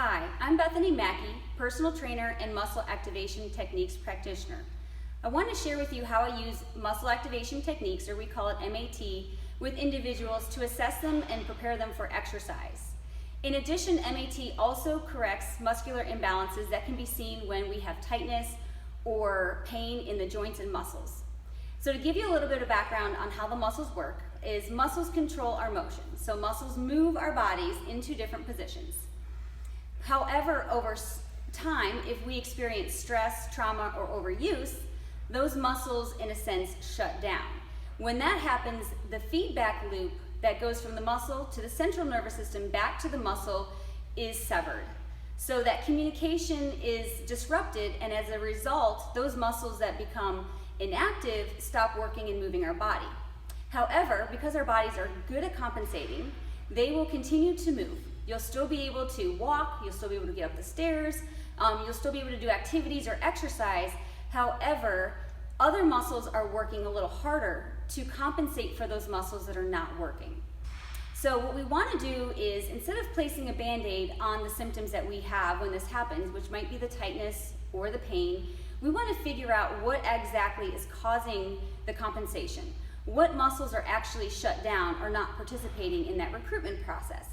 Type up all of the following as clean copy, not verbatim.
Hi, I'm Bethany Mackey, personal trainer and muscle activation techniques practitioner. I want to share with you how I use muscle activation techniques, or we call it MAT, with individuals to assess them and prepare them for exercise. In addition, MAT also corrects muscular imbalances that can be seen when we have tightness or pain in the joints and muscles. So to give you a little bit of background on how the muscles work, is muscles control our motion. So muscles move our bodies into different positions. However, over time, if we experience stress, trauma, or overuse, those muscles, in a sense, shut down. When that happens, the feedback loop that goes from the muscle to the central nervous system back to the muscle is severed. So that communication is disrupted, and as a result, those muscles that become inactive stop working and moving our body. However, because our bodies are good at compensating, they will continue to move. You'll still be able to walk, you'll still be able to get up the stairs, you'll still be able to do activities or exercise. However, other muscles are working a little harder to compensate for those muscles that are not working. So what we want to do is, instead of placing a Band-Aid on the symptoms that we have when this happens, which might be the tightness or the pain, we want to figure out what exactly is causing the compensation. What muscles are actually shut down or not participating in that recruitment process.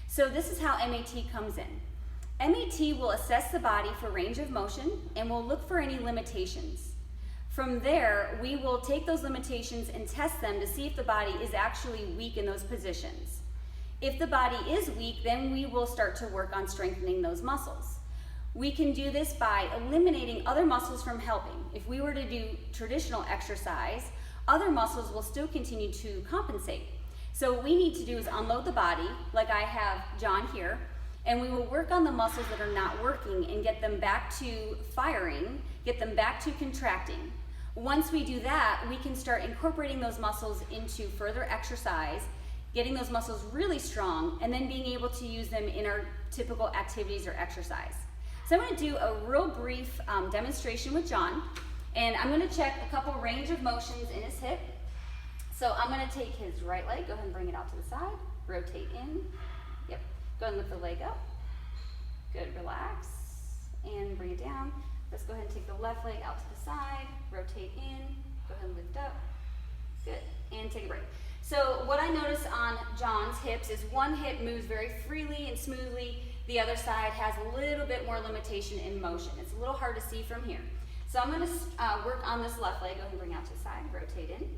So this is how MAT comes in. MAT will assess the body for range of motion and will look for any limitations. From there, we will take those limitations and test them to see if the body is actually weak in those positions. If the body is weak, then we will start to work on strengthening those muscles. We can do this by eliminating other muscles from helping. If we were to do traditional exercise, other muscles will still continue to compensate. So what we need to do is unload the body, like I have John here, and we will work on the muscles that are not working and get them back to firing, get them back to contracting. Once we do that, we can start incorporating those muscles into further exercise, getting those muscles really strong, and then being able to use them in our typical activities or exercise. So I'm going to do a real brief demonstration with John, and I'm going to check a couple range of motions in his hip. So I'm going to take his right leg, go ahead and bring it out to the side, rotate in, yep, go ahead and lift the leg up, good, relax, and bring it down. Let's go ahead and take the left leg out to the side, rotate in, go ahead and lift up, good, and take a break. So what I notice on John's hips is one hip moves very freely and smoothly, the other side has a little bit more limitation in motion. It's a little hard to see from here. So I'm going to work on this left leg, go ahead and bring it out to the side, rotate in,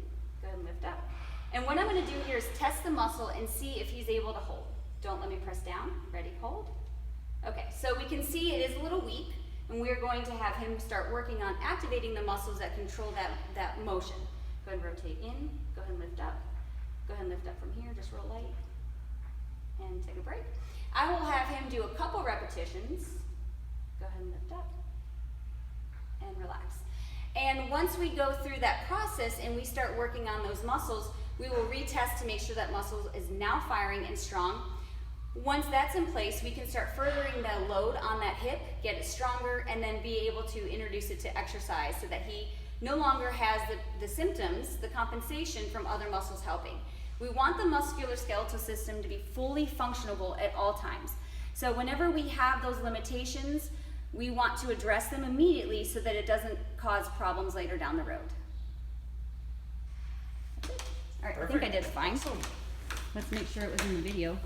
go ahead and lift up. And what I'm going to do here is test the muscle and see if he's able to hold. Don't let me press down. Ready, hold. Okay, so we can see it is a little weak, and we're going to have him start working on activating the muscles that control that motion. Go ahead and rotate in, go ahead and lift up. Go ahead and lift up from here, just real light. And take a break. I will have him do a couple repetitions. Go ahead and lift up. And relax. And once we go through that process and we start working on those muscles, we will retest to make sure that muscle is now firing and strong. Once that's in place, we can start furthering the load on that hip, get it stronger, and then be able to introduce it to exercise so that he no longer has the symptoms, the compensation from other muscles helping. We want the musculoskeletal system to be fully functionable at all times. So whenever we have those limitations, we want to address them immediately so that it doesn't cause problems later down the road. All right, perfect. I think I did fine. Awesome. Let's make sure it was in the video.